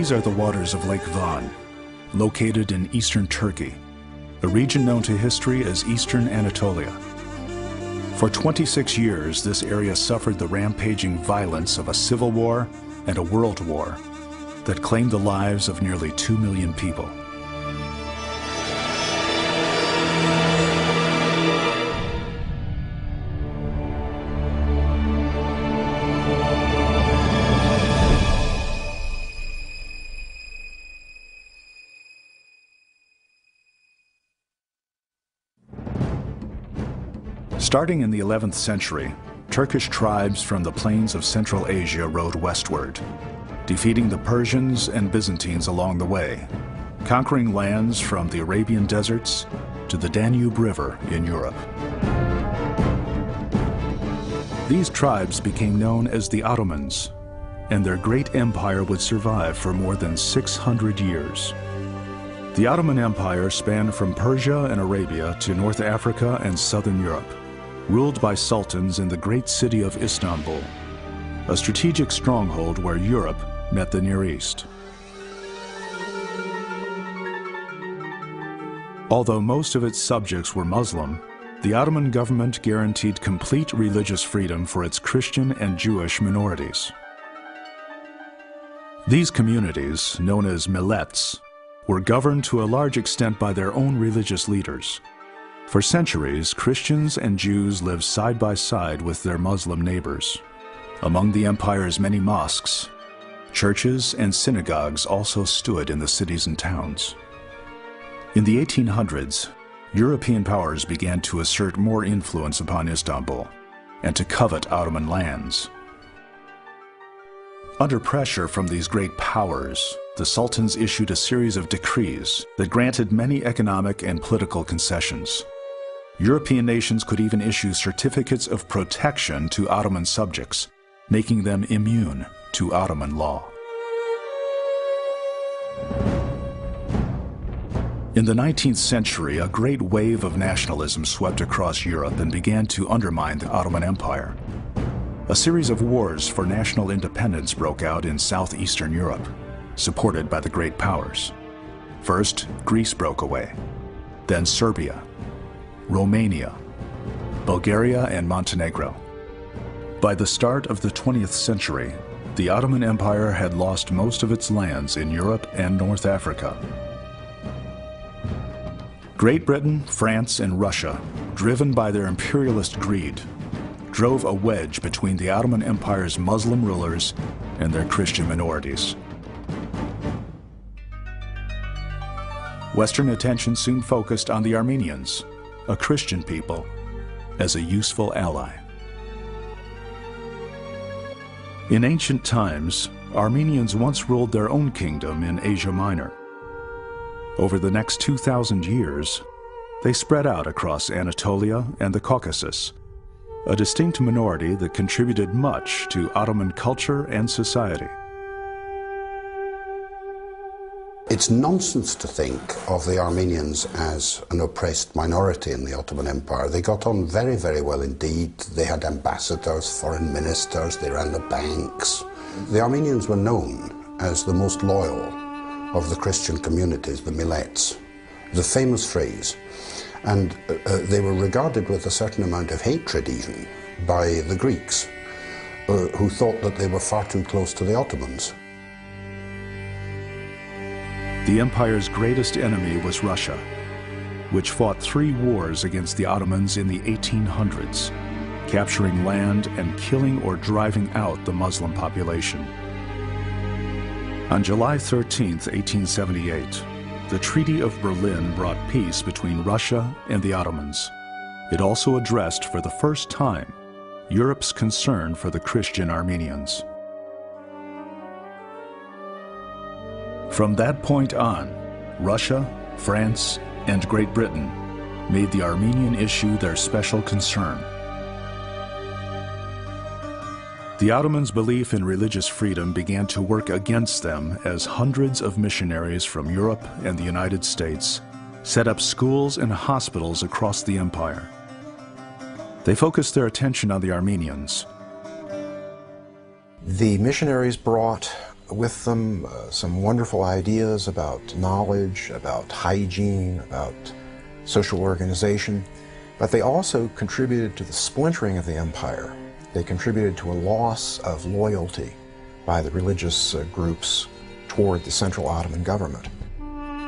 These are the waters of Lake Van, located in eastern Turkey, a region known to history as Eastern Anatolia. For 26 years, this area suffered the rampaging violence of a civil war and a world war that claimed the lives of nearly 2 million people. Starting in the 11th century, Turkish tribes from the plains of Central Asia rode westward, defeating the Persians and Byzantines along the way, conquering lands from the Arabian deserts to the Danube River in Europe. These tribes became known as the Ottomans, and their great empire would survive for more than 600 years. The Ottoman Empire spanned from Persia and Arabia to North Africa and southern Europe, ruled by sultans in the great city of Istanbul, a strategic stronghold where Europe met the Near East. Although most of its subjects were Muslim, the Ottoman government guaranteed complete religious freedom for its Christian and Jewish minorities. These communities, known as millets, were governed to a large extent by their own religious leaders. For centuries, Christians and Jews lived side by side with their Muslim neighbors. Among the empire's many mosques, churches and synagogues also stood in the cities and towns. In the 1800s, European powers began to assert more influence upon Istanbul and to covet Ottoman lands. Under pressure from these great powers, the sultans issued a series of decrees that granted many economic and political concessions. European nations could even issue certificates of protection to Ottoman subjects, making them immune to Ottoman law. In the 19th century, a great wave of nationalism swept across Europe and began to undermine the Ottoman Empire. A series of wars for national independence broke out in southeastern Europe, supported by the great powers. First, Greece broke away, then Serbia, Romania, Bulgaria, and Montenegro. By the start of the 20th century, the Ottoman Empire had lost most of its lands in Europe and North Africa. Great Britain, France, and Russia, driven by their imperialist greed, drove a wedge between the Ottoman Empire's Muslim rulers and their Christian minorities. Western attention soon focused on the Armenians, a Christian people, as a useful ally. In ancient times, Armenians once ruled their own kingdom in Asia Minor. Over the next 2,000 years, they spread out across Anatolia and the Caucasus, a distinct minority that contributed much to Ottoman culture and society. It's nonsense to think of the Armenians as an oppressed minority in the Ottoman Empire. They got on very, very well indeed. They had ambassadors, foreign ministers, they ran the banks. The Armenians were known as the most loyal of the Christian communities, the millets. It was a famous phrase. And they were regarded with a certain amount of hatred even by the Greeks, who thought that they were far too close to the Ottomans. The empire's greatest enemy was Russia, which fought 3 wars against the Ottomans in the 1800s, capturing land and killing or driving out the Muslim population. On July 13, 1878, the Treaty of Berlin brought peace between Russia and the Ottomans. It also addressed for the first time Europe's concern for the Christian Armenians. From that point on, Russia, France, and Great Britain made the Armenian issue their special concern. The Ottomans' belief in religious freedom began to work against them as hundreds of missionaries from Europe and the United States set up schools and hospitals across the empire. They focused their attention on the Armenians. The missionaries brought with them some wonderful ideas about knowledge, about hygiene, about social organization, but they also contributed to the splintering of the empire. They contributed to a loss of loyalty by the religious groups toward the Central Ottoman government.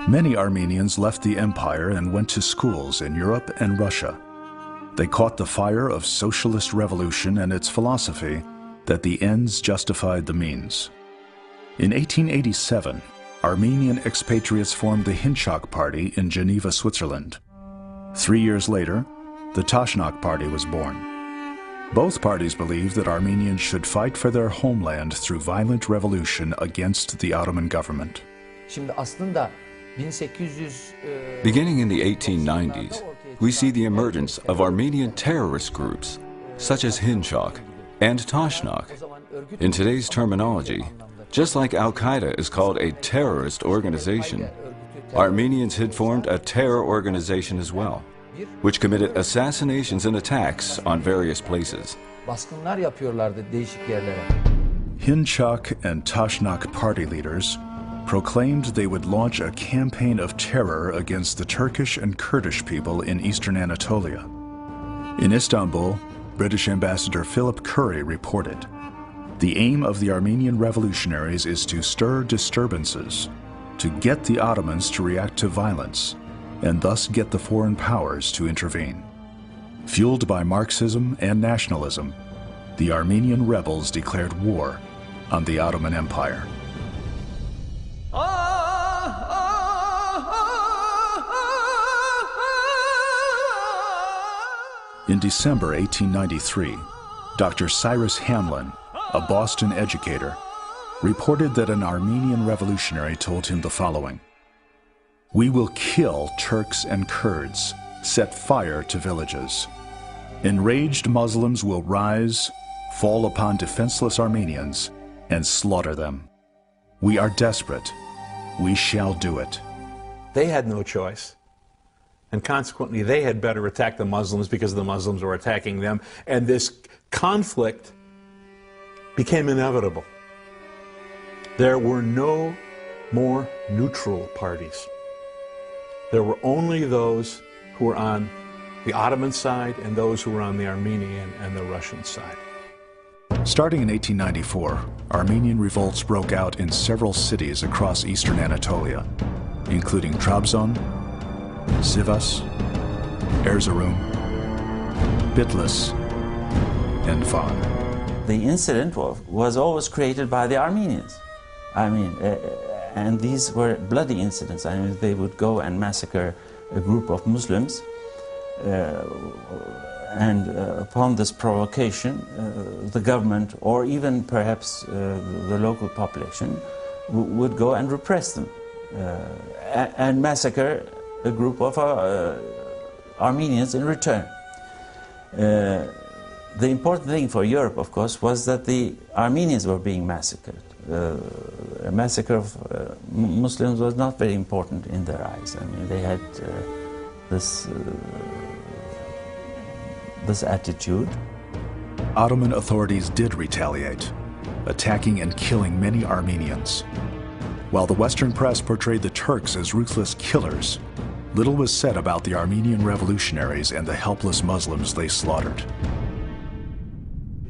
Many Armenians left the empire and went to schools in Europe and Russia. They caught the fire of socialist revolution and its philosophy that the ends justified the means. In 1887, Armenian expatriates formed the Hinchak Party in Geneva, Switzerland. 3 years later, the Tashnak Party was born. Both parties believed that Armenians should fight for their homeland through violent revolution against the Ottoman government. Beginning in the 1890s, we see the emergence of Armenian terrorist groups, such as Hinchak and Tashnak. In today's terminology, just like Al-Qaeda is called a terrorist organization, Armenians had formed a terror organization as well, which committed assassinations and attacks on various places. Hinchak and Tashnak party leaders proclaimed they would launch a campaign of terror against the Turkish and Kurdish people in eastern Anatolia. In Istanbul, British Ambassador Philip Curry reported, "The aim of the Armenian revolutionaries is to stir disturbances, to get the Ottomans to react to violence, and thus get the foreign powers to intervene." Fueled by Marxism and nationalism, the Armenian rebels declared war on the Ottoman Empire. In December 1893, Dr. Cyrus Hamlin, a Boston educator, reported that an Armenian revolutionary told him the following: "We will kill Turks and Kurds, set fire to villages. Enraged Muslims will rise, fall upon defenseless Armenians, and slaughter them. We are desperate. We shall do it." They had no choice. And consequently, they had better attack the Muslims because the Muslims were attacking them. And this conflict became inevitable. There were no more neutral parties. There were only those who were on the Ottoman side and those who were on the Armenian and the Russian side. Starting in 1894, Armenian revolts broke out in several cities across eastern Anatolia, including Trabzon, Sivas, Erzurum, Bitlis, and Van. The incident was always created by the Armenians. And these were bloody incidents. They would go and massacre a group of Muslims, and upon this provocation, the government, or even perhaps the local population, would go and repress them and massacre a group of Armenians in return. The important thing for Europe, of course, was that the Armenians were being massacred. A massacre of Muslims was not very important in their eyes. They had this attitude. Ottoman authorities did retaliate, attacking and killing many Armenians. While the Western press portrayed the Turks as ruthless killers, little was said about the Armenian revolutionaries and the helpless Muslims they slaughtered.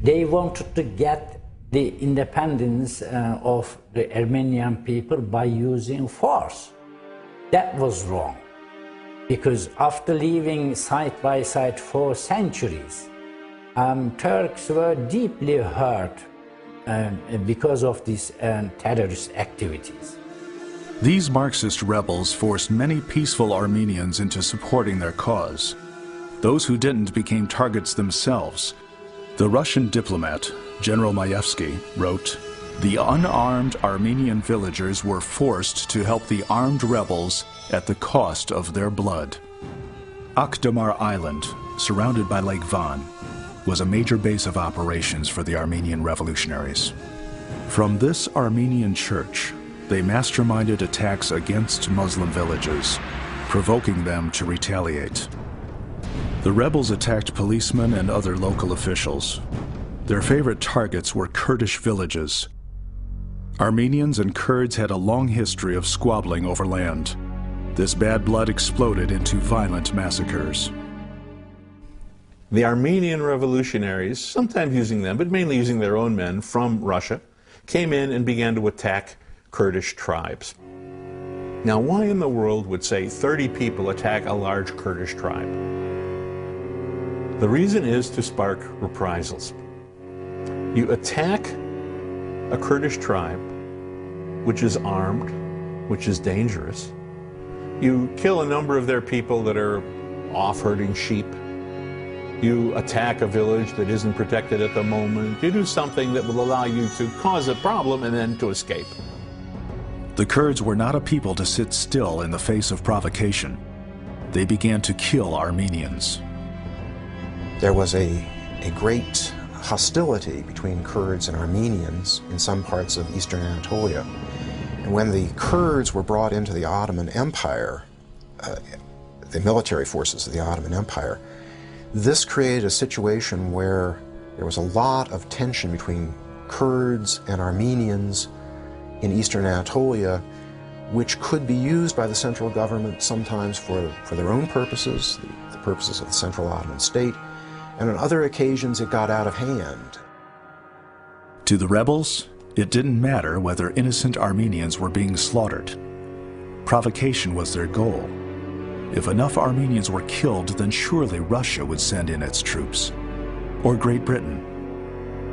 They wanted to get the independence of the Armenian people by using force. That was wrong, because after living side by side for centuries, Turks were deeply hurt because of these terrorist activities. These Marxist rebels forced many peaceful Armenians into supporting their cause. Those who didn't became targets themselves. The Russian diplomat, General Maevsky, wrote, "The unarmed Armenian villagers were forced to help the armed rebels at the cost of their blood." Akdamar Island, surrounded by Lake Van, was a major base of operations for the Armenian revolutionaries. From this Armenian church, they masterminded attacks against Muslim villages, provoking them to retaliate. The rebels attacked policemen and other local officials. Their favorite targets were Kurdish villages. Armenians and Kurds had a long history of squabbling over land. This bad blood exploded into violent massacres. The Armenian revolutionaries, sometimes using them, but mainly using their own men from Russia, came in and began to attack Kurdish tribes. Now, why in the world would, say, 30 people attack a large Kurdish tribe? The reason is to spark reprisals. You attack a Kurdish tribe, which is armed, which is dangerous. You kill a number of their people that are off herding sheep. You attack a village that isn't protected at the moment. You do something that will allow you to cause a problem and then to escape. The Kurds were not a people to sit still in the face of provocation. They began to kill Armenians. There was a great hostility between Kurds and Armenians in some parts of eastern Anatolia. And when the Kurds were brought into the Ottoman Empire, the military forces of the Ottoman Empire, this created a situation where there was a lot of tension between Kurds and Armenians in eastern Anatolia, which could be used by the central government sometimes for their own purposes, the purposes of the Central Ottoman state, and on other occasions it got out of hand. To the rebels, it didn't matter whether innocent Armenians were being slaughtered. Provocation was their goal. If enough Armenians were killed, then surely Russia would send in its troops, or Great Britain,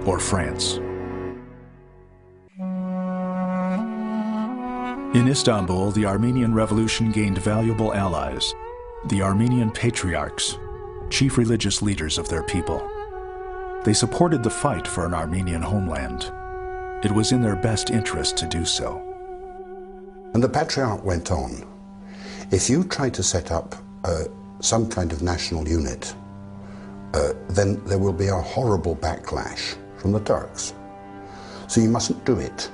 or France. In Istanbul, the Armenian Revolution gained valuable allies, the Armenian patriarchs, chief religious leaders of their people. They supported the fight for an Armenian homeland. It was in their best interest to do so. And the patriarch went on, if you try to set up some kind of national unit, then there will be a horrible backlash from the Turks. So you mustn't do it.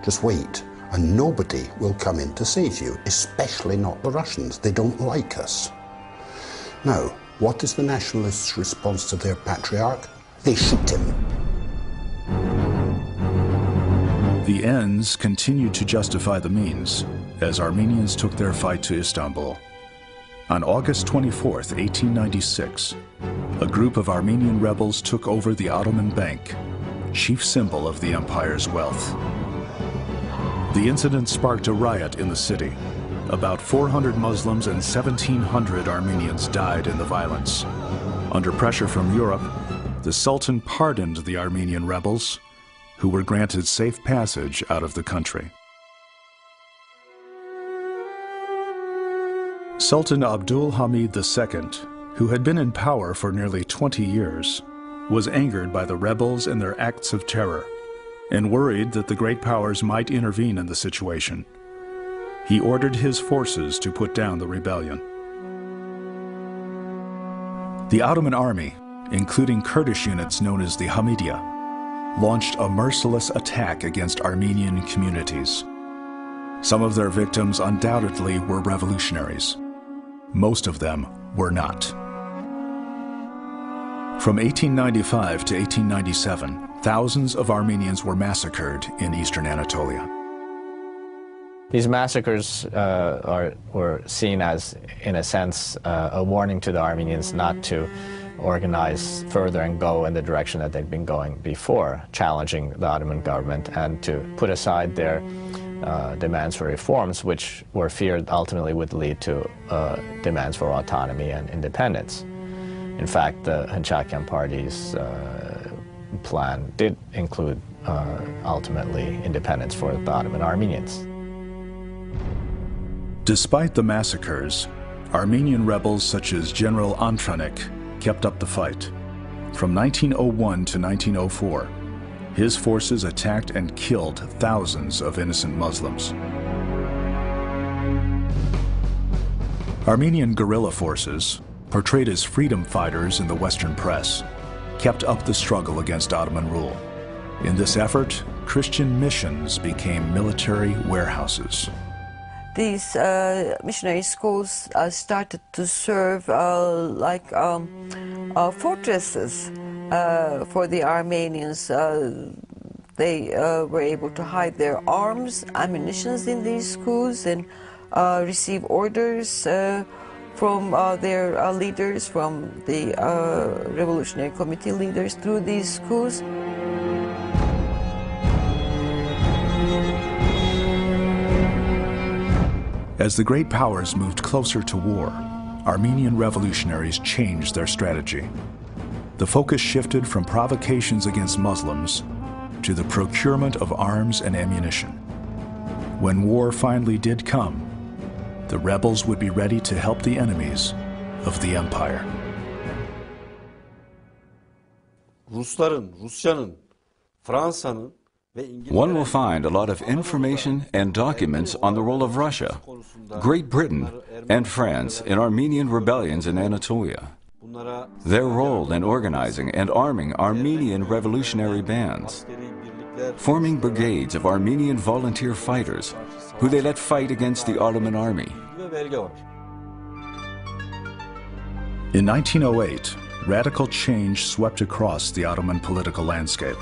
Just wait, and nobody will come in to save you, especially not the Russians. They don't like us. Now, what is the nationalists' response to their patriarch? They shoot him. The ends continued to justify the means as Armenians took their fight to Istanbul. On August 24, 1896, a group of Armenian rebels took over the Ottoman Bank, chief symbol of the empire's wealth. The incident sparked a riot in the city. About 400 Muslims and 1,700 Armenians died in the violence. Under pressure from Europe, the Sultan pardoned the Armenian rebels, who were granted safe passage out of the country. Sultan Abdul Hamid II, who had been in power for nearly 20 years, was angered by the rebels and their acts of terror, and worried that the great powers might intervene in the situation. He ordered his forces to put down the rebellion. The Ottoman army, including Kurdish units known as the Hamidiya, launched a merciless attack against Armenian communities. Some of their victims undoubtedly were revolutionaries. Most of them were not. From 1895 to 1897, thousands of Armenians were massacred in eastern Anatolia. These massacres were seen as, in a sense, a warning to the Armenians not to organize further and go in the direction that they'd been going before, challenging the Ottoman government, and to put aside their demands for reforms, which were feared ultimately would lead to demands for autonomy and independence. In fact, the Hınçakyan Party's plan did include ultimately independence for the Ottoman Armenians. Despite the massacres, Armenian rebels such as General Antranik kept up the fight. From 1901 to 1904, his forces attacked and killed thousands of innocent Muslims. Armenian guerrilla forces, portrayed as freedom fighters in the Western press, kept up the struggle against Ottoman rule. In this effort, Christian missions became military warehouses. These missionary schools started to serve like fortresses for the Armenians. They were able to hide their arms, ammunitions in these schools, and receive orders from their leaders, from the Revolutionary Committee leaders through these schools. As the great powers moved closer to war, Armenian revolutionaries changed their strategy. The focus shifted from provocations against Muslims to the procurement of arms and ammunition. When war finally did come, the rebels would be ready to help the enemies of the empire. One will find a lot of information and documents on the role of Russia, Great Britain, and France in Armenian rebellions in Anatolia. Their role in organizing and arming Armenian revolutionary bands, forming brigades of Armenian volunteer fighters who they let fight against the Ottoman army. In 1908, radical change swept across the Ottoman political landscape.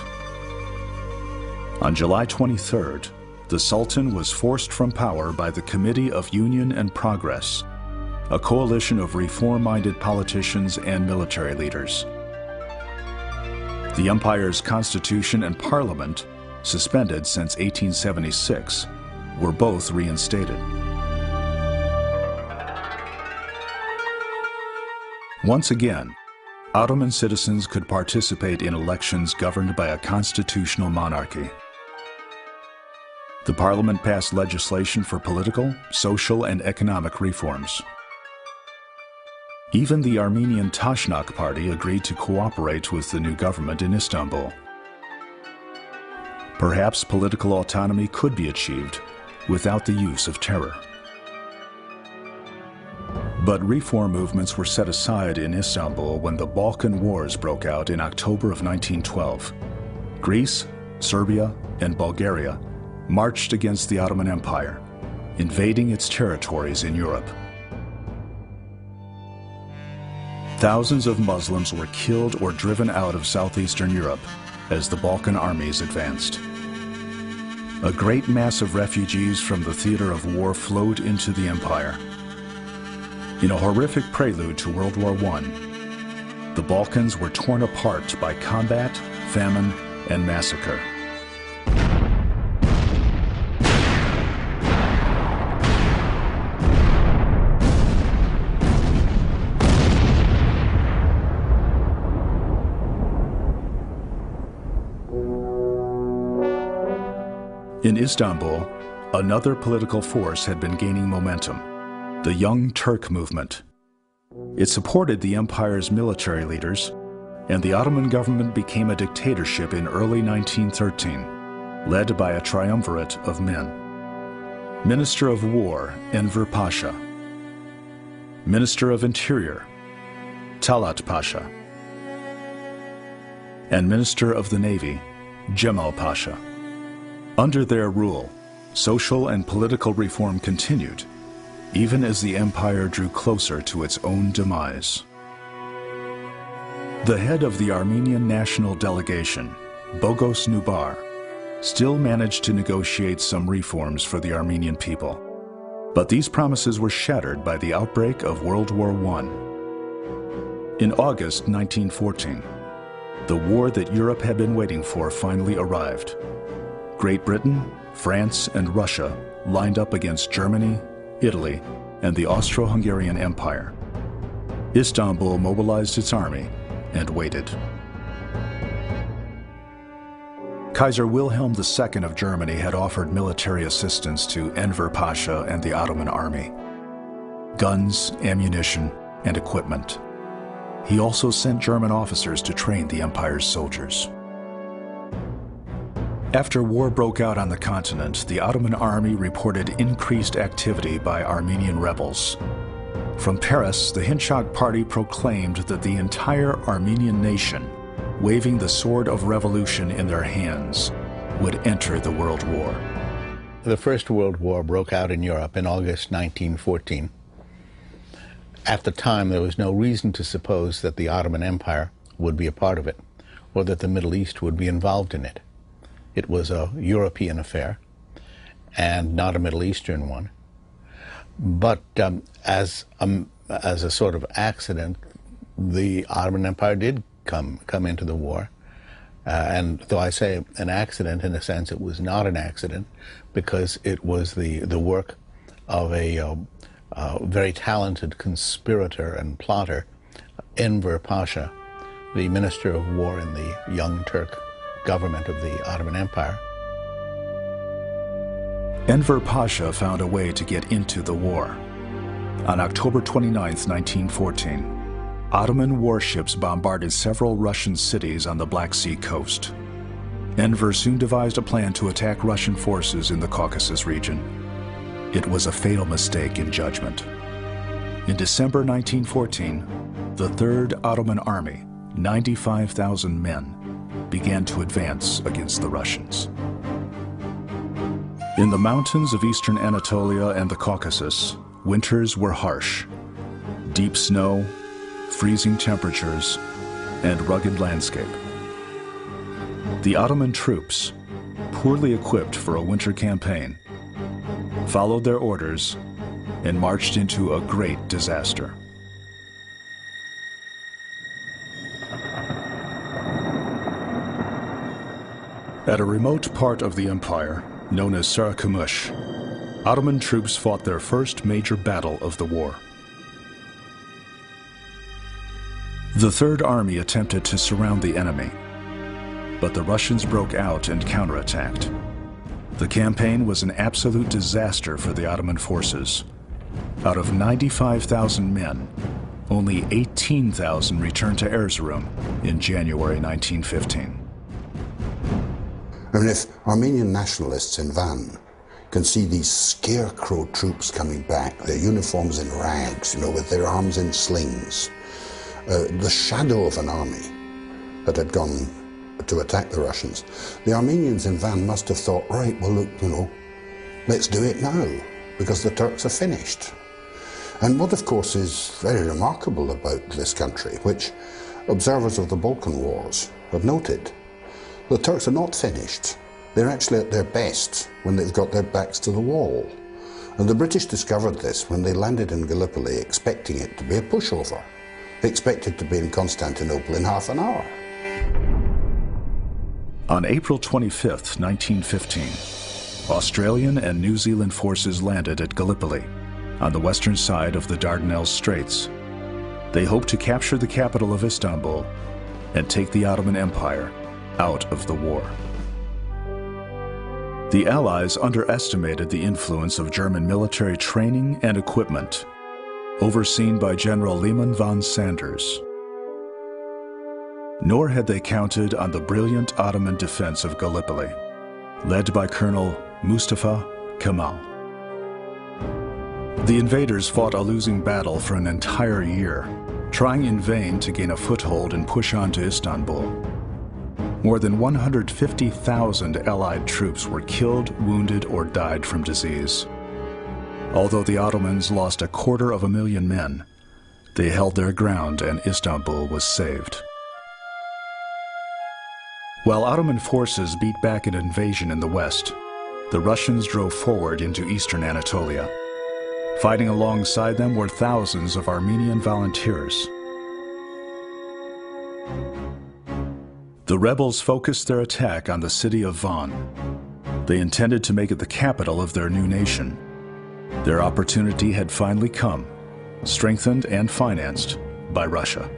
On July 23rd, the Sultan was forced from power by the Committee of Union and Progress, a coalition of reform-minded politicians and military leaders. The empire's constitution and parliament, suspended since 1876, were both reinstated. Once again, Ottoman citizens could participate in elections governed by a constitutional monarchy. The parliament passed legislation for political, social, and economic reforms. Even the Armenian Tashnak party agreed to cooperate with the new government in Istanbul. Perhaps political autonomy could be achieved without the use of terror. But reform movements were set aside in Istanbul when the Balkan Wars broke out in October of 1912. Greece, Serbia, and Bulgaria marched against the Ottoman Empire, invading its territories in Europe. Thousands of Muslims were killed or driven out of southeastern Europe as the Balkan armies advanced. A great mass of refugees from the theater of war flowed into the empire. In a horrific prelude to World War I, the Balkans were torn apart by combat, famine, and massacre. In Istanbul, another political force had been gaining momentum, the Young Turk movement. It supported the empire's military leaders, and the Ottoman government became a dictatorship in early 1913, led by a triumvirate of men. Minister of War, Enver Pasha. Minister of Interior, Talat Pasha. And Minister of the Navy, Cemal Pasha. Under their rule, social and political reform continued, even as the empire drew closer to its own demise. The head of the Armenian national delegation, Bogos Nubar, still managed to negotiate some reforms for the Armenian people. But these promises were shattered by the outbreak of World War I. In August 1914, the war that Europe had been waiting for finally arrived. Great Britain, France, and Russia lined up against Germany, Italy, and the Austro-Hungarian Empire. Istanbul mobilized its army and waited. Kaiser Wilhelm II of Germany had offered military assistance to Enver Pasha and the Ottoman army. Guns, ammunition, and equipment. He also sent German officers to train the empire's soldiers. After war broke out on the continent, the Ottoman army reported increased activity by Armenian rebels. From Paris, the Hinchak party proclaimed that the entire Armenian nation, waving the sword of revolution in their hands, would enter the World War. The First World War broke out in Europe in August 1914. At the time, there was no reason to suppose that the Ottoman Empire would be a part of it, or that the Middle East would be involved in it. It was a European affair and not a Middle Eastern one. But as a sort of accident, the Ottoman Empire did come into the war. And though I say an accident, in a sense, it was not an accident, because it was the work of a very talented conspirator and plotter, Enver Pasha, the Minister of War in the Young Turk government of the Ottoman Empire. Enver Pasha found a way to get into the war. On October 29, 1914, Ottoman warships bombarded several Russian cities on the Black Sea coast. Enver soon devised a plan to attack Russian forces in the Caucasus region. It was a fatal mistake in judgment. In December 1914, the Third Ottoman Army, 95,000 men, began to advance against the Russians. In the mountains of eastern Anatolia and the Caucasus, winters were harsh. Deep snow, freezing temperatures, and rugged landscape. The Ottoman troops, poorly equipped for a winter campaign, followed their orders and marched into a great disaster. At a remote part of the empire, known as Sarıkamış, Ottoman troops fought their first major battle of the war. The Third Army attempted to surround the enemy, but the Russians broke out and counterattacked. The campaign was an absolute disaster for the Ottoman forces. Out of 95,000 men, only 18,000 returned to Erzurum in January 1915. I mean, if Armenian nationalists in Van can see these scarecrow troops coming back, their uniforms in rags, you know, with their arms in slings, the shadow of an army that had gone to attack the Russians, the Armenians in Van must have thought, right, well, look, you know, let's do it now, because the Turks are finished. And what, of course, is very remarkable about this country, which observers of the Balkan Wars have noted, the Turks are not finished. They're actually at their best when they've got their backs to the wall. And the British discovered this when they landed in Gallipoli, expecting it to be a pushover. They expected to be in Constantinople in half an hour. On April 25, 1915, Australian and New Zealand forces landed at Gallipoli, on the western side of the Dardanelles Straits. They hoped to capture the capital of Istanbul and take the Ottoman Empire out of the war. The Allies underestimated the influence of German military training and equipment, overseen by General Lehmann von Sanders. Nor had they counted on the brilliant Ottoman defense of Gallipoli, led by Colonel Mustafa Kemal. The invaders fought a losing battle for an entire year, trying in vain to gain a foothold and push on to Istanbul. More than 150,000 Allied troops were killed, wounded, or died from disease. Although the Ottomans lost 250,000 men, they held their ground and Istanbul was saved. While Ottoman forces beat back an invasion in the west, the Russians drove forward into eastern Anatolia. Fighting alongside them were thousands of Armenian volunteers. The rebels focused their attack on the city of Van. They intended to make it the capital of their new nation. Their opportunity had finally come, strengthened and financed by Russia.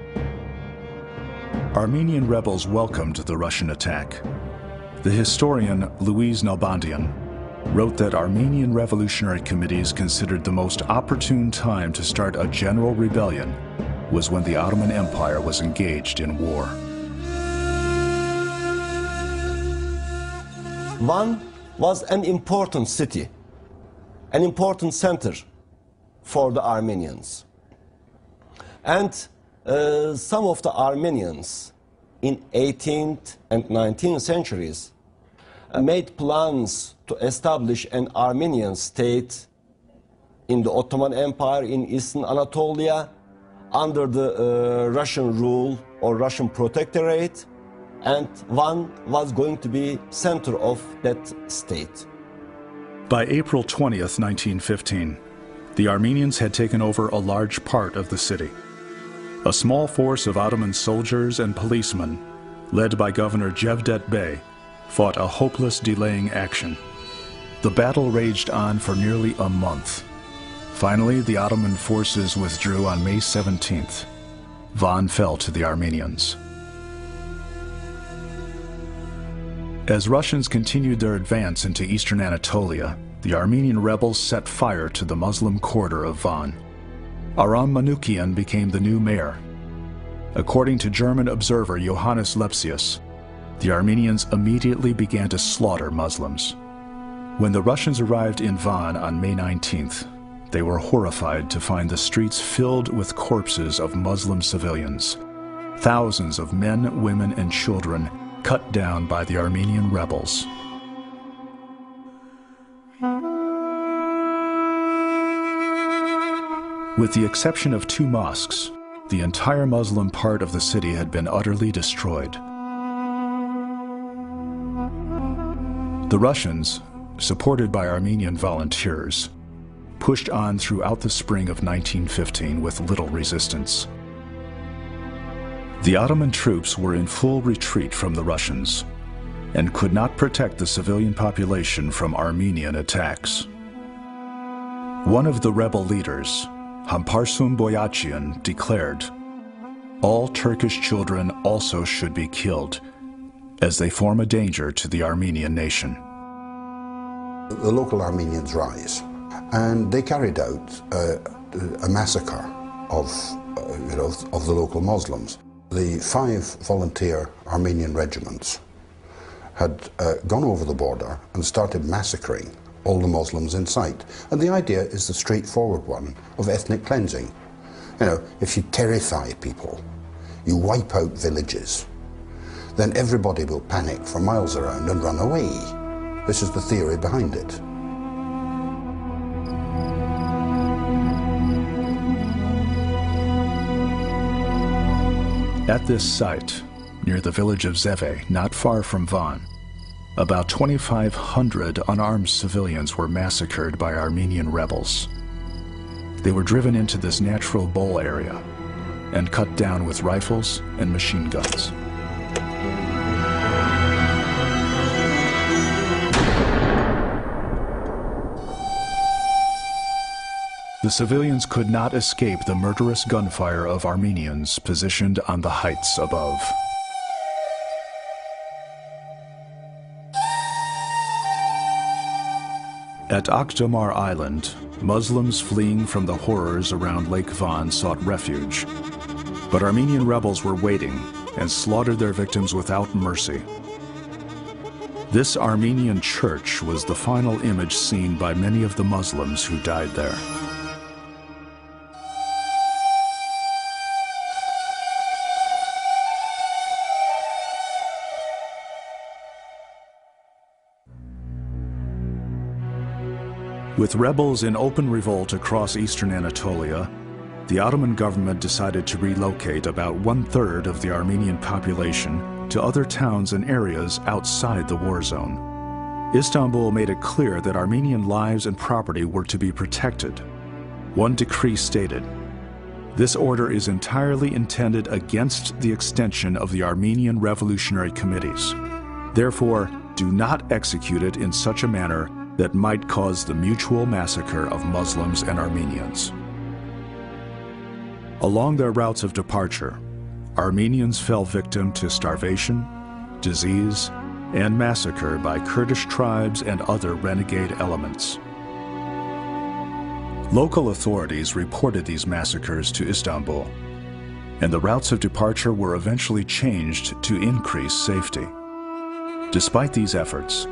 Armenian rebels welcomed the Russian attack. The historian Louise Nalbandian wrote that Armenian revolutionary committees considered the most opportune time to start a general rebellion was when the Ottoman Empire was engaged in war. Van was an important city, an important center for the Armenians. And some of the Armenians in 18th and 19th centuries made plans to establish an Armenian state in the Ottoman Empire in Eastern Anatolia under the Russian rule or Russian protectorate. and Van was going to be center of that state. By April 20th, 1915, the Armenians had taken over a large part of the city. A small force of Ottoman soldiers and policemen, led by Governor Cevdet Bey, fought a hopeless delaying action. The battle raged on for nearly a month. Finally, the Ottoman forces withdrew on May 17th. Van fell to the Armenians. As Russians continued their advance into eastern Anatolia, the Armenian rebels set fire to the Muslim quarter of Van. Aram Manoukian became the new mayor. According to German observer Johannes Lepsius, the Armenians immediately began to slaughter Muslims. When the Russians arrived in Van on May 19th, they were horrified to find the streets filled with corpses of Muslim civilians. Thousands of men, women, and children cut down by the Armenian rebels. With the exception of 2 mosques, the entire Muslim part of the city had been utterly destroyed. The Russians, supported by Armenian volunteers, pushed on throughout the spring of 1915 with little resistance. The Ottoman troops were in full retreat from the Russians and could not protect the civilian population from Armenian attacks. One of the rebel leaders, Hamparsun Boyachian, declared, "All Turkish children also should be killed, as they form a danger to the Armenian nation." The local Armenians rise, and they carried out a massacre of the local Muslims. The 5 volunteer Armenian regiments had gone over the border and started massacring all the Muslims in sight. And the idea is the straightforward one of ethnic cleansing. You know, if you terrify people, you wipe out villages, then everybody will panic for miles around and run away. This is the theory behind it. At this site, near the village of Zeve, not far from Van, about 2,500 unarmed civilians were massacred by Armenian rebels. They were driven into this natural bowl area and cut down with rifles and machine guns. The civilians could not escape the murderous gunfire of Armenians positioned on the heights above. At Akdamar Island, Muslims fleeing from the horrors around Lake Van sought refuge. But Armenian rebels were waiting and slaughtered their victims without mercy. This Armenian church was the final image seen by many of the Muslims who died there. With rebels in open revolt across eastern Anatolia, the Ottoman government decided to relocate about 1/3 of the Armenian population to other towns and areas outside the war zone. Istanbul made it clear that Armenian lives and property were to be protected. One decree stated, "This order is entirely intended against the extension of the Armenian revolutionary committees. Therefore, do not execute it in such a manner that might cause the mutual massacre of Muslims and Armenians." Along their routes of departure, Armenians fell victim to starvation, disease, and massacre by Kurdish tribes and other renegade elements. Local authorities reported these massacres to Istanbul, and the routes of departure were eventually changed to increase safety. Despite these efforts,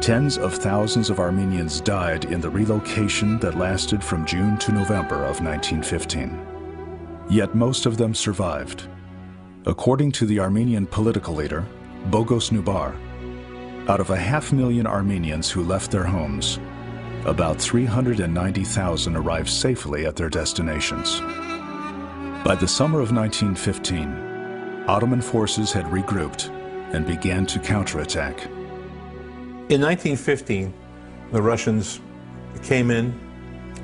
tens of thousands of Armenians died in the relocation that lasted from June to November of 1915. Yet most of them survived. According to the Armenian political leader, Bogos Nubar, out of 500,000 Armenians who left their homes, about 390,000 arrived safely at their destinations. By the summer of 1915, Ottoman forces had regrouped and began to counterattack. In 1915, the Russians came in,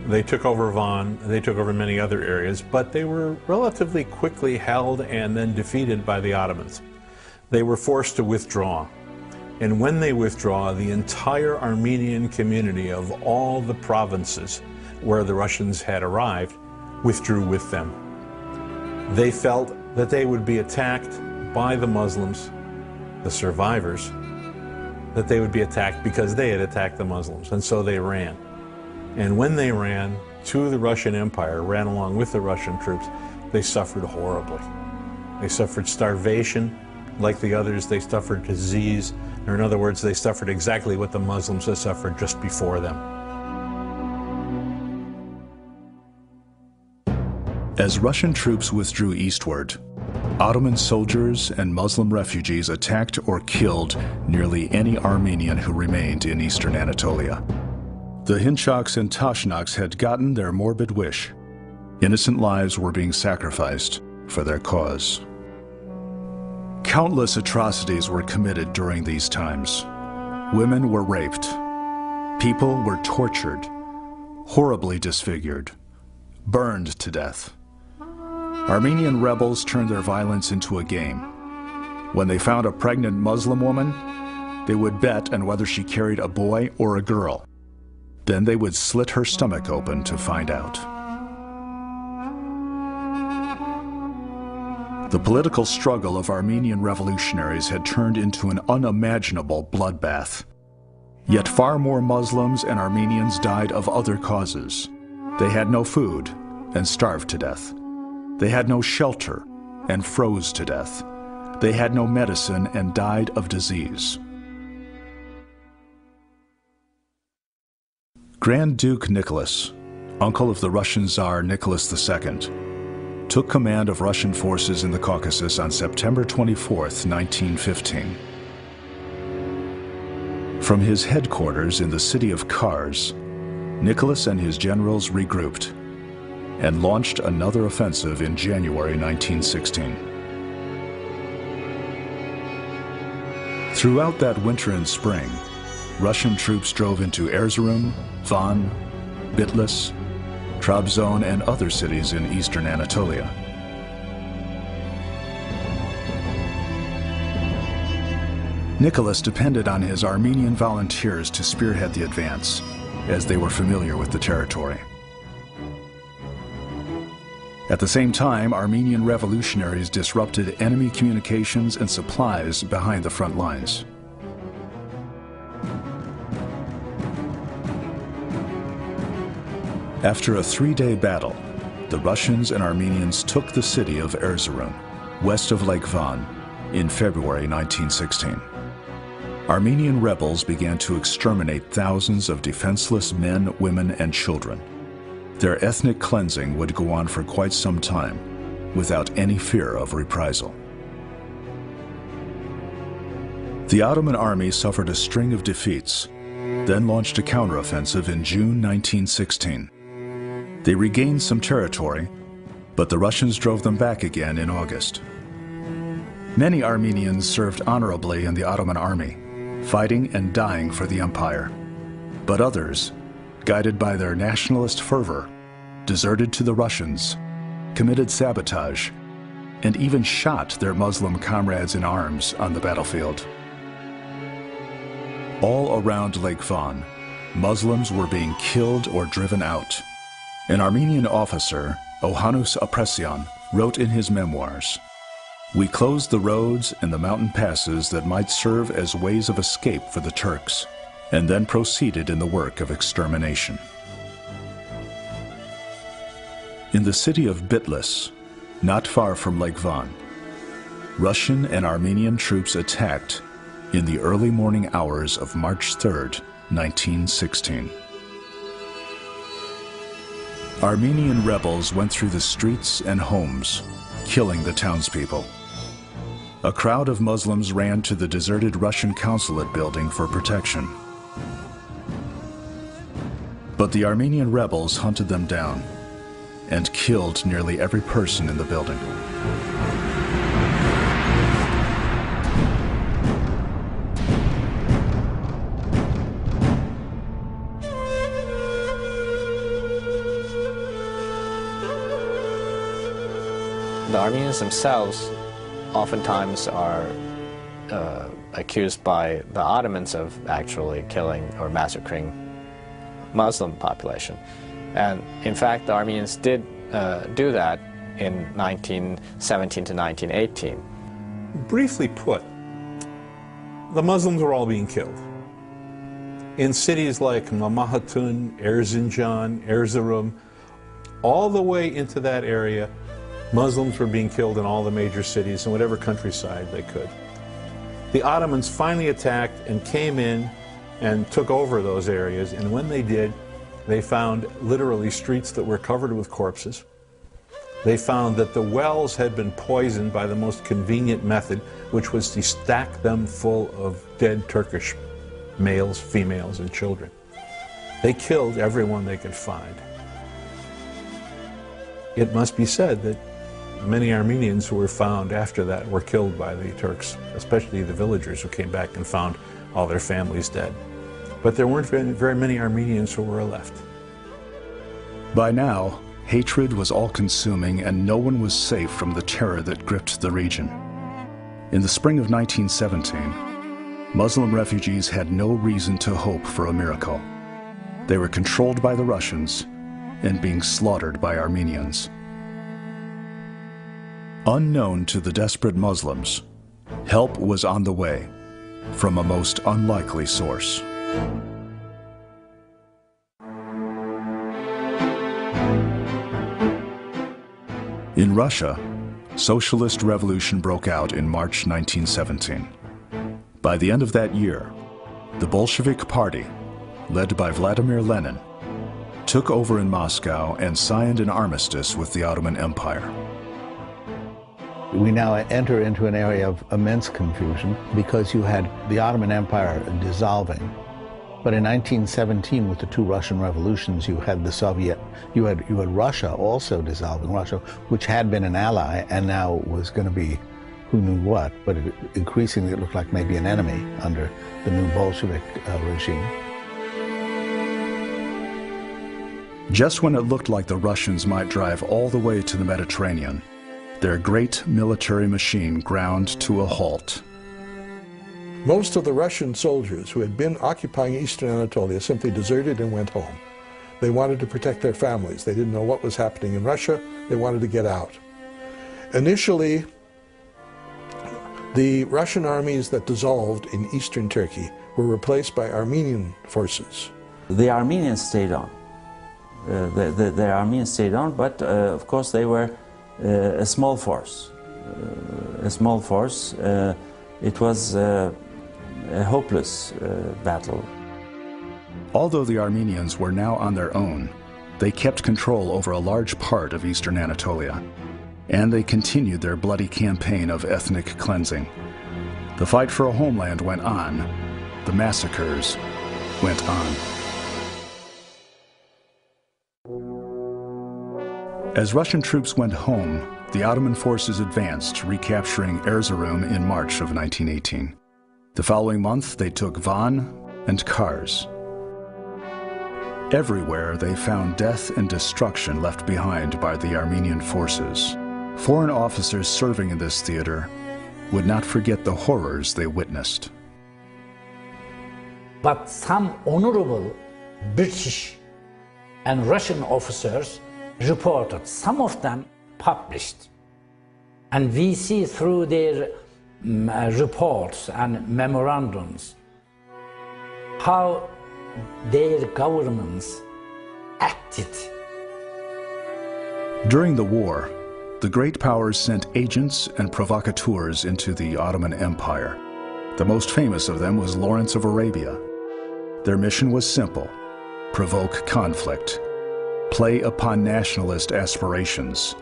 they took over Van, they took over many other areas, but they were relatively quickly held and then defeated by the Ottomans. They were forced to withdraw. And when they withdraw, the entire Armenian community of all the provinces where the Russians had arrived withdrew with them. They felt that they would be attacked by the Muslims, the survivors, that they would be attacked because they had attacked the Muslims, and so they ran. And when they ran to the Russian Empire, ran along with the Russian troops, they suffered horribly. They suffered starvation like the others, they suffered disease, or in other words, they suffered exactly what the Muslims had suffered just before them. As Russian troops withdrew eastward, Ottoman soldiers and Muslim refugees attacked or killed nearly any Armenian who remained in eastern Anatolia. The Hinchaks and Tashnaks had gotten their morbid wish. Innocent lives were being sacrificed for their cause. Countless atrocities were committed during these times. Women were raped. People were tortured, horribly disfigured, burned to death. Armenian rebels turned their violence into a game. When they found a pregnant Muslim woman, they would bet on whether she carried a boy or a girl. Then they would slit her stomach open to find out. The political struggle of Armenian revolutionaries had turned into an unimaginable bloodbath. Yet far more Muslims and Armenians died of other causes. They had no food and starved to death. They had no shelter and froze to death. They had no medicine and died of disease. Grand Duke Nicholas, uncle of the Russian Tsar Nicholas II, took command of Russian forces in the Caucasus on September 24, 1915. From his headquarters in the city of Kars, Nicholas and his generals regrouped and launched another offensive in January 1916. Throughout that winter and spring, Russian troops drove into Erzurum, Van, Bitlis, Trabzon, and other cities in eastern Anatolia. Nicholas depended on his Armenian volunteers to spearhead the advance, as they were familiar with the territory. At the same time, Armenian revolutionaries disrupted enemy communications and supplies behind the front lines. After a 3-day battle, the Russians and Armenians took the city of Erzurum, west of Lake Van, in February 1916. Armenian rebels began to exterminate thousands of defenseless men, women, and children. Their ethnic cleansing would go on for quite some time, without any fear of reprisal. The Ottoman army suffered a string of defeats, then launched a counteroffensive in June 1916. They regained some territory, but the Russians drove them back again in August. Many Armenians served honorably in the Ottoman army, fighting and dying for the empire. But others, guided by their nationalist fervor, deserted to the Russians, committed sabotage, and even shot their Muslim comrades in arms on the battlefield. All around Lake Van, Muslims were being killed or driven out. An Armenian officer, Ohanus Apresyan, wrote in his memoirs, "We closed the roads and the mountain passes that might serve as ways of escape for the Turks, and then proceeded in the work of extermination." In the city of Bitlis, not far from Lake Van, Russian and Armenian troops attacked in the early morning hours of March 3, 1916. Armenian rebels went through the streets and homes, killing the townspeople. A crowd of Muslims ran to the deserted Russian consulate building for protection. But the Armenian rebels hunted them down and killed nearly every person in the building. The Armenians themselves oftentimes are accused by the Ottomans of actually killing or massacring Muslim population. And in fact, the Armenians did do that in 1917 to 1918. Briefly put, the Muslims were all being killed. In cities like Mamahatun, Erzincan, Erzurum, all the way into that area, Muslims were being killed in all the major cities in whatever countryside they could. The Ottomans finally attacked and came in and took over those areas, and when they did, they found literally streets that were covered with corpses. They found that the wells had been poisoned by the most convenient method, which was to stack them full of dead Turkish males, females, and children. They killed everyone they could find. It must be said that many Armenians who were found after that were killed by the Turks, especially the villagers who came back and found all their families dead. But there weren't very many Armenians who were left. By now, hatred was all-consuming and no one was safe from the terror that gripped the region. In the spring of 1917, Muslim refugees had no reason to hope for a miracle. They were controlled by the Russians and being slaughtered by Armenians. Unknown to the desperate Muslims, help was on the way from a most unlikely source. In Russia, socialist revolution broke out in March 1917. By the end of that year, the Bolshevik Party, led by Vladimir Lenin, took over in Moscow and signed an armistice with the Ottoman Empire. We now enter into an area of immense confusion because you had the Ottoman Empire dissolving. But in 1917, with the two Russian revolutions, you had Russia also dissolving, Russia, which had been an ally and now was going to be who knew what, but increasingly it looked like maybe an enemy under the new Bolshevik regime. Just when it looked like the Russians might drive all the way to the Mediterranean, their great military machine ground to a halt. Most of the Russian soldiers who had been occupying eastern Anatolia simply deserted and went home. They wanted to protect their families. They didn't know what was happening in Russia. They wanted to get out. Initially, the Russian armies that dissolved in eastern Turkey were replaced by Armenian forces. The Armenians stayed on. The Armenians stayed on, but of course they were a small force. It was a hopeless battle. Although the Armenians were now on their own, they kept control over a large part of eastern Anatolia, and they continued their bloody campaign of ethnic cleansing. The fight for a homeland went on. The massacres went on. As Russian troops went home, the Ottoman forces advanced, recapturing Erzurum in March of 1918. The following month, they took Van and Kars. Everywhere, they found death and destruction left behind by the Armenian forces. Foreign officers serving in this theater would not forget the horrors they witnessed. But some honorable British and Russian officers reported, some of them published. And we see through their reports and memorandums how their governments acted. During the war, the great powers sent agents and provocateurs into the Ottoman Empire. The most famous of them was Lawrence of Arabia. Their mission was simple: provoke conflict, play upon nationalist aspirations,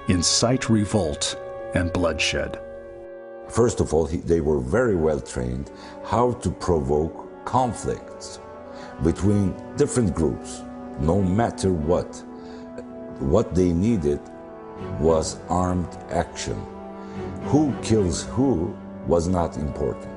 incite revolt and bloodshed. First of all, they were very well trained how to provoke conflicts between different groups, no matter what. What they needed was armed action. Who kills who was not important.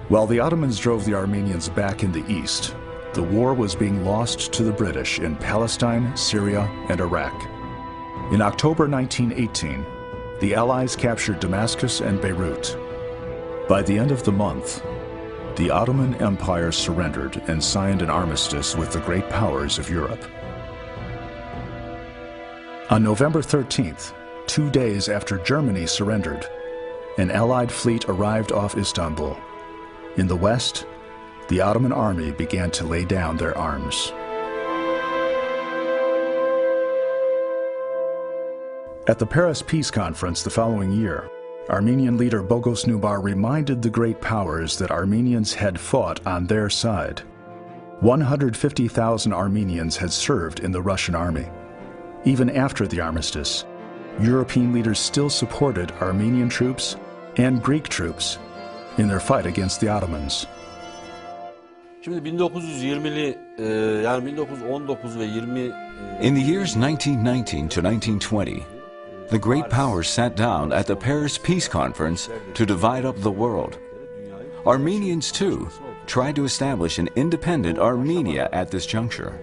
While the Ottomans drove the Armenians back in the east, the war was being lost to the British in Palestine, Syria, and Iraq. In October 1918, the Allies captured Damascus and Beirut. By the end of the month, the Ottoman Empire surrendered and signed an armistice with the great powers of Europe. On November 13th, 2 days after Germany surrendered, an Allied fleet arrived off Istanbul. In the west, the Ottoman army began to lay down their arms. At the Paris Peace Conference the following year, Armenian leader Bogos Nubar reminded the great powers that Armenians had fought on their side. 150,000 Armenians had served in the Russian army. Even after the armistice, European leaders still supported Armenian troops and Greek troops in their fight against the Ottomans. In the years 1919 to 1920, the great powers sat down at the Paris Peace Conference to divide up the world. Armenians, too, tried to establish an independent Armenia at this juncture.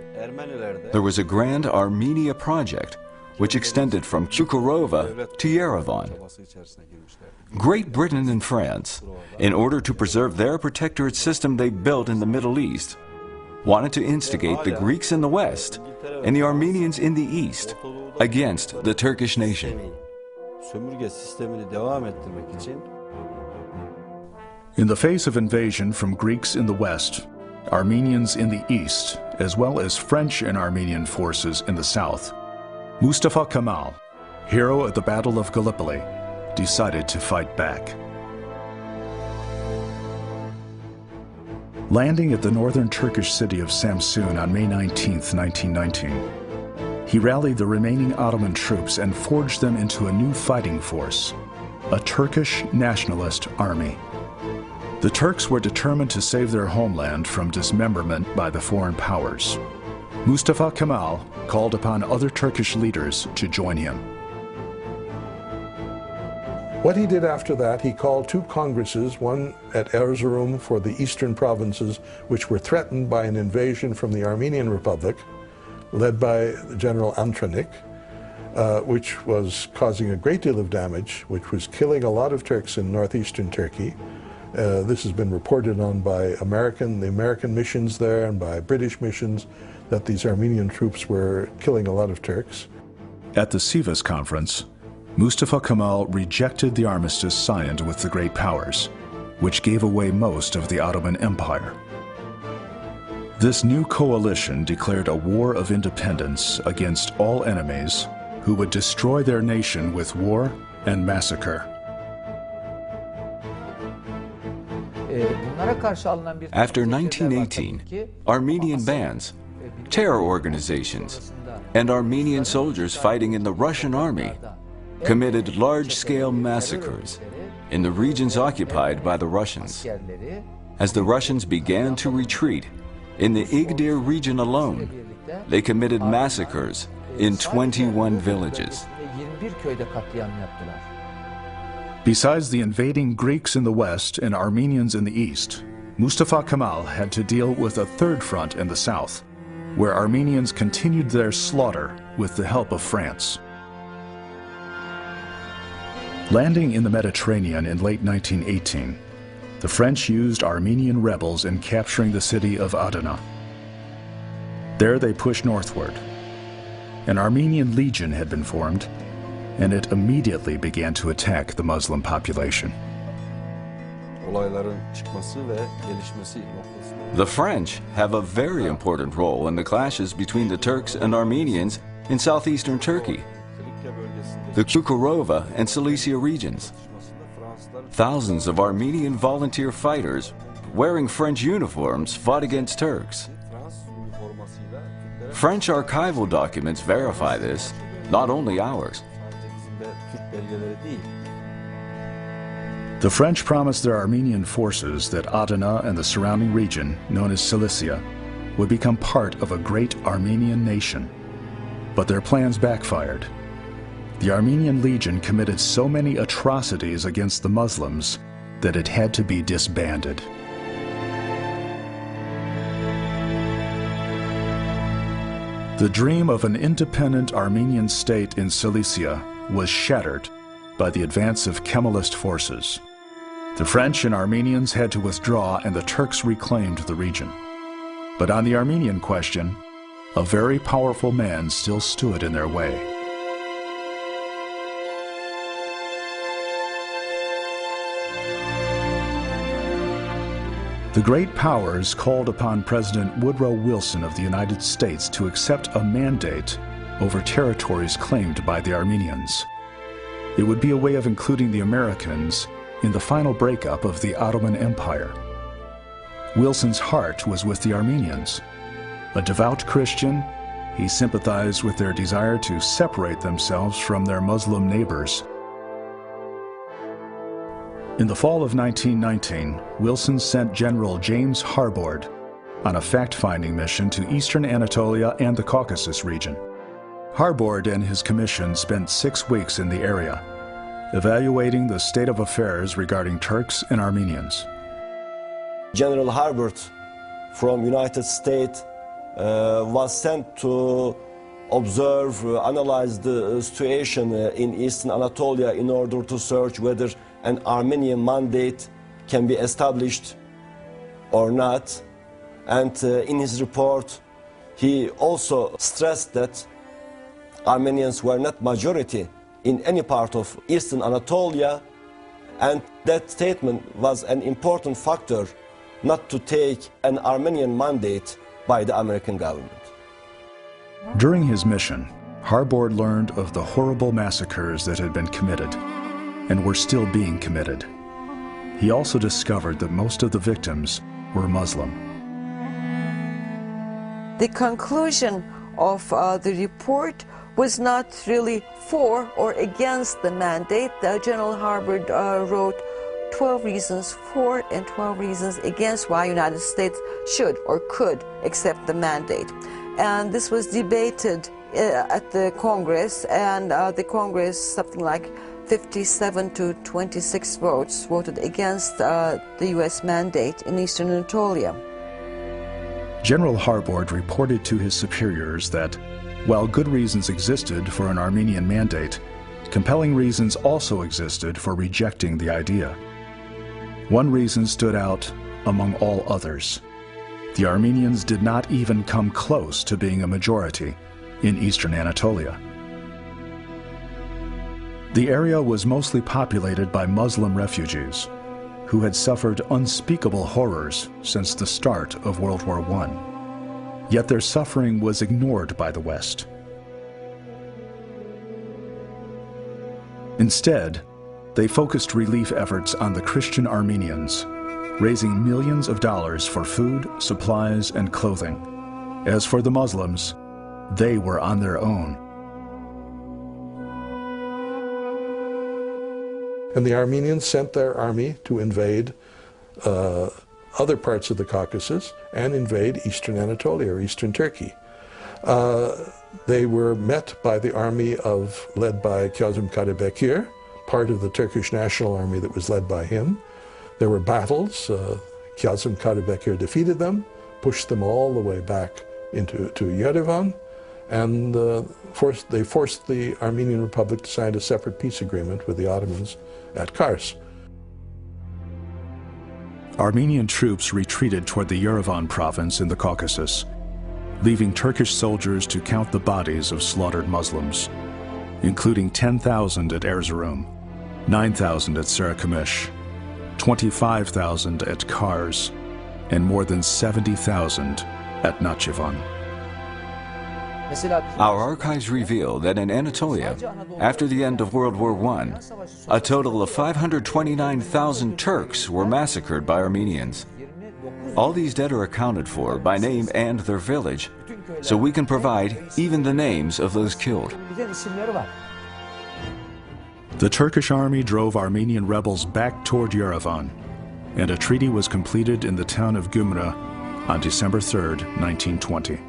There was a grand Armenia project, which extended from Çukurova to Yerevan. Great Britain and France, in order to preserve their protectorate system they built in the Middle East, wanted to instigate the Greeks in the West and the Armenians in the East against the Turkish nation. In the face of invasion from Greeks in the West, Armenians in the East, as well as French and Armenian forces in the South, Mustafa Kemal, hero at the Battle of Gallipoli, decided to fight back. Landing at the northern Turkish city of Samsun on May 19, 1919, he rallied the remaining Ottoman troops and forged them into a new fighting force, a Turkish nationalist army. The Turks were determined to save their homeland from dismemberment by the foreign powers. Mustafa Kemal called upon other Turkish leaders to join him. What he did after that, he called 2 congresses, one at Erzurum for the eastern provinces, which were threatened by an invasion from the Armenian Republic, led by General Antranik, which was causing a great deal of damage, which was killing a lot of Turks in northeastern Turkey. This has been reported on by the American missions there and by British missions, that these Armenian troops were killing a lot of Turks. At the Sivas Conference, Mustafa Kemal rejected the armistice signed with the great powers, which gave away most of the Ottoman Empire. This new coalition declared a war of independence against all enemies who would destroy their nation with war and massacre. After 1918, Armenian bands, terror organizations, and Armenian soldiers fighting in the Russian army committed large-scale massacres in the regions occupied by the Russians. As the Russians began to retreat, in the Igdir region alone, they committed massacres in 21 villages. Besides the invading Greeks in the west and Armenians in the east, Mustafa Kemal had to deal with a third front in the south, where Armenians continued their slaughter with the help of France. Landing in the Mediterranean in late 1918, the French used Armenian rebels in capturing the city of Adana. There they pushed northward. An Armenian legion had been formed, and it immediately began to attack the Muslim population. The French have a very important role in the clashes between the Turks and Armenians in southeastern Turkey, the Çukurova and Cilicia regions. Thousands of Armenian volunteer fighters wearing French uniforms fought against Turks. French archival documents verify this, not only ours. The French promised their Armenian forces that Adana and the surrounding region, known as Cilicia, would become part of a great Armenian nation. But their plans backfired. The Armenian Legion committed so many atrocities against the Muslims that it had to be disbanded. The dream of an independent Armenian state in Cilicia was shattered by the advance of Kemalist forces. The French and Armenians had to withdraw, and the Turks reclaimed the region. But on the Armenian question, a very powerful man still stood in their way. The great powers called upon President Woodrow Wilson of the United States to accept a mandate over territories claimed by the Armenians. It would be a way of including the Americans in the final breakup of the Ottoman Empire. Wilson's heart was with the Armenians. A devout Christian, he sympathized with their desire to separate themselves from their Muslim neighbors. In the fall of 1919, Wilson sent General James Harbord on a fact-finding mission to eastern Anatolia and the Caucasus region. Harbord and his commission spent 6 weeks in the area, evaluating the state of affairs regarding Turks and Armenians. General Harbord from United States was sent to observe, analyze the situation in eastern Anatolia in order to search whether an Armenian mandate can be established or not. And in his report, he also stressed that Armenians were not majority in any part of eastern Anatolia, and that statement was an important factor not to take an Armenian mandate by the American government. During his mission, Harbord learned of the horrible massacres that had been committed and were still being committed. He also discovered that most of the victims were Muslim. The conclusion of the report was not really for or against the mandate. General Harbord wrote 12 reasons for and 12 reasons against why the United States should or could accept the mandate. And this was debated at the Congress, and the Congress, something like 57 to 26 votes, voted against the U.S. mandate in eastern Anatolia. General Harbord reported to his superiors that, while good reasons existed for an Armenian mandate, compelling reasons also existed for rejecting the idea. One reason stood out among all others. The Armenians did not even come close to being a majority in eastern Anatolia. The area was mostly populated by Muslim refugees who had suffered unspeakable horrors since the start of World War I. Yet their suffering was ignored by the West. Instead, they focused relief efforts on the Christian Armenians, raising millions of dollars for food, supplies, and clothing. As for the Muslims, they were on their own. And the Armenians sent their army to invade other parts of the Caucasus and invade eastern Anatolia or eastern Turkey. They were met by the army led by Kazım Karabekir, part of the Turkish National Army that was led by him. There were battles. Kazım Karabekir defeated them, pushed them all the way back into Yerevan, and they forced the Armenian Republic to sign a separate peace agreement with the Ottomans at Kars. Armenian troops retreated toward the Yerevan province in the Caucasus, leaving Turkish soldiers to count the bodies of slaughtered Muslims, including 10,000 at Erzurum, 9,000 at Sarıkamış, 25,000 at Kars, and more than 70,000 at Nakhchivan. Our archives reveal that in Anatolia, after the end of World War I, a total of 529,000 Turks were massacred by Armenians. All these dead are accounted for by name and their village, so we can provide even the names of those killed. The Turkish army drove Armenian rebels back toward Yerevan, and a treaty was completed in the town of Gümrü on December 3, 1920.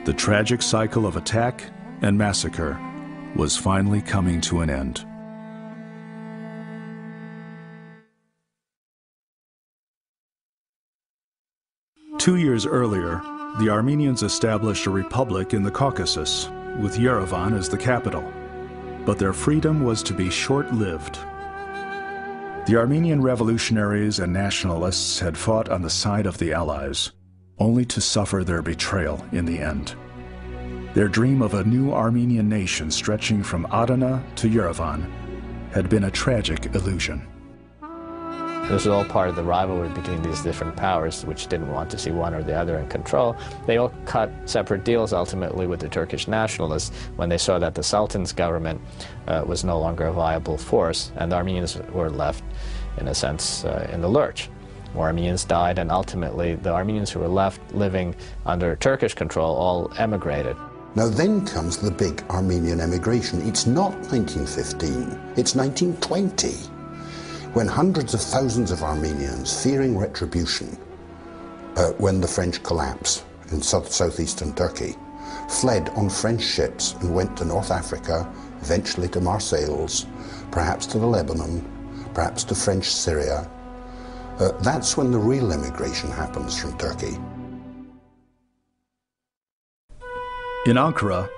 The tragic cycle of attack and massacre was finally coming to an end. Two years earlier, the Armenians established a republic in the Caucasus, with Yerevan as the capital. But their freedom was to be short-lived. The Armenian revolutionaries and nationalists had fought on the side of the Allies, only to suffer their betrayal in the end. Their dream of a new Armenian nation stretching from Adana to Yerevan had been a tragic illusion. This was all part of the rivalry between these different powers, which didn't want to see one or the other in control. They all cut separate deals ultimately with the Turkish nationalists when they saw that the Sultan's government was no longer a viable force, and the Armenians were left, in a sense, in the lurch. More Armenians died, and ultimately the Armenians who were left living under Turkish control all emigrated. Now then comes the big Armenian emigration. It's not 1915, it's 1920. When hundreds of thousands of Armenians, fearing retribution when the French collapse in southeastern Turkey, fled on French ships and went to North Africa, eventually to Marseilles, perhaps to the Lebanon, perhaps to French Syria. That's when the real immigration happens from Turkey. In Ankara,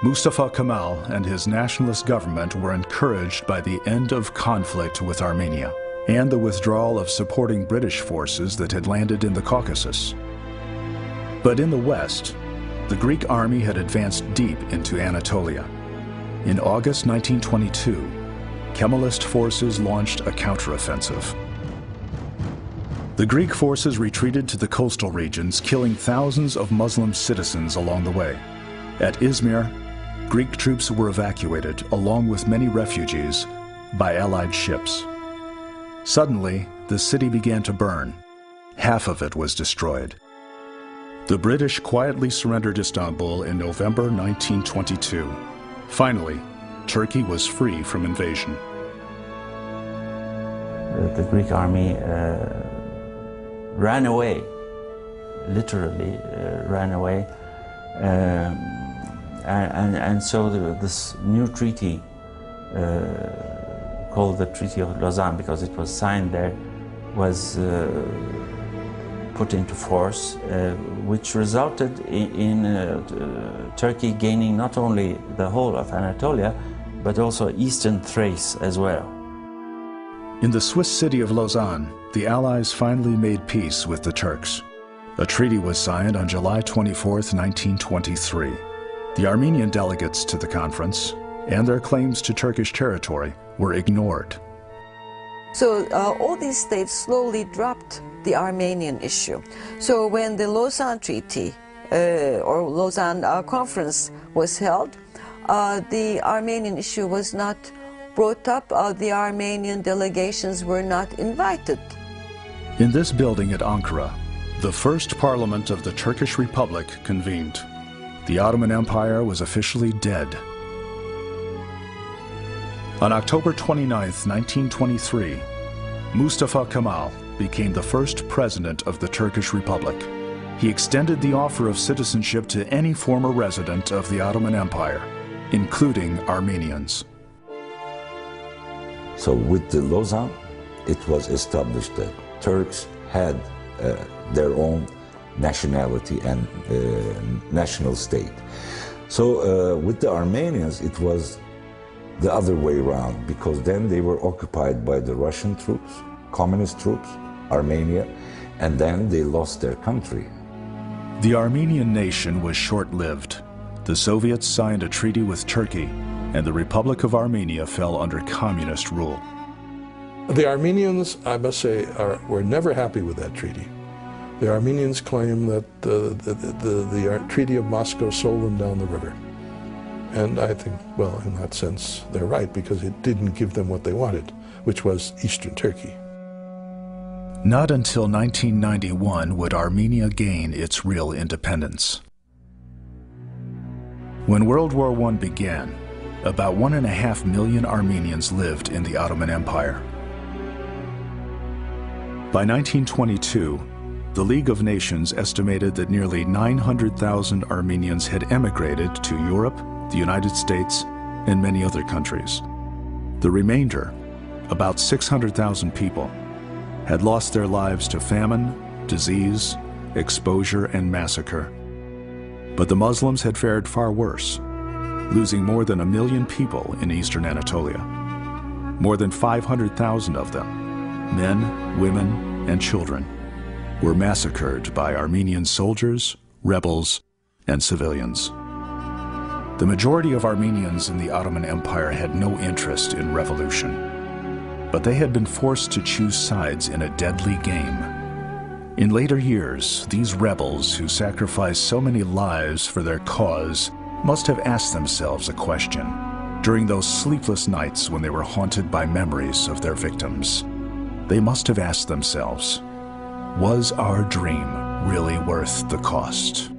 Mustafa Kemal and his nationalist government were encouraged by the end of conflict with Armenia and the withdrawal of supporting British forces that had landed in the Caucasus. But in the west, the Greek army had advanced deep into Anatolia. In August 1922, Kemalist forces launched a counteroffensive. The Greek forces retreated to the coastal regions, killing thousands of Muslim citizens along the way. At Izmir, Greek troops were evacuated, along with many refugees, by Allied ships. Suddenly, the city began to burn. Half of it was destroyed. The British quietly surrendered Istanbul in November 1922. Finally, Turkey was free from invasion. The Greek army ran away, literally ran away. And so this new treaty, called the Treaty of Lausanne because it was signed there, was put into force, which resulted in Turkey gaining not only the whole of Anatolia, but also eastern Thrace as well. In the Swiss city of Lausanne, the Allies finally made peace with the Turks. A treaty was signed on July 24, 1923. The Armenian delegates to the conference and their claims to Turkish territory were ignored. So all these states slowly dropped the Armenian issue. So when the Lausanne Treaty or Lausanne Conference was held, the Armenian issue was not brought up. The Armenian delegations were not invited. In this building at Ankara, the first parliament of the Turkish Republic convened. The Ottoman Empire was officially dead. On October 29, 1923, Mustafa Kemal became the first president of the Turkish Republic. He extended the offer of citizenship to any former resident of the Ottoman Empire, including Armenians. So with the Lausanne, it was established that Turks had their own nationality and national state. So with the Armenians, it was the other way around, because then they were occupied by the Russian troops, communist troops, Armenia, and then they lost their country. The Armenian nation was short-lived. The Soviets signed a treaty with Turkey, and the Republic of Armenia fell under communist rule. The Armenians, I must say, were never happy with that treaty. The Armenians claim that the Treaty of Moscow sold them down the river. And I think, well, in that sense, they're right, because it didn't give them what they wanted, which was Eastern Turkey. Not until 1991 would Armenia gain its real independence. When World War I began, about 1.5 million Armenians lived in the Ottoman Empire. By 1922, the League of Nations estimated that nearly 900,000 Armenians had emigrated to Europe, the United States, and many other countries. The remainder, about 600,000 people, had lost their lives to famine, disease, exposure, and massacre But the Muslims had fared far worse, losing more than 1 million people in eastern Anatolia. More than 500,000 of them, men, women, and children, were massacred by Armenian soldiers, rebels, and civilians. The majority of Armenians in the Ottoman Empire had no interest in revolution, but they had been forced to choose sides in a deadly game. In later years, these rebels who sacrificed so many lives for their cause must have asked themselves a question during those sleepless nights when they were haunted by memories of their victims. They must have asked themselves, was our dream really worth the cost?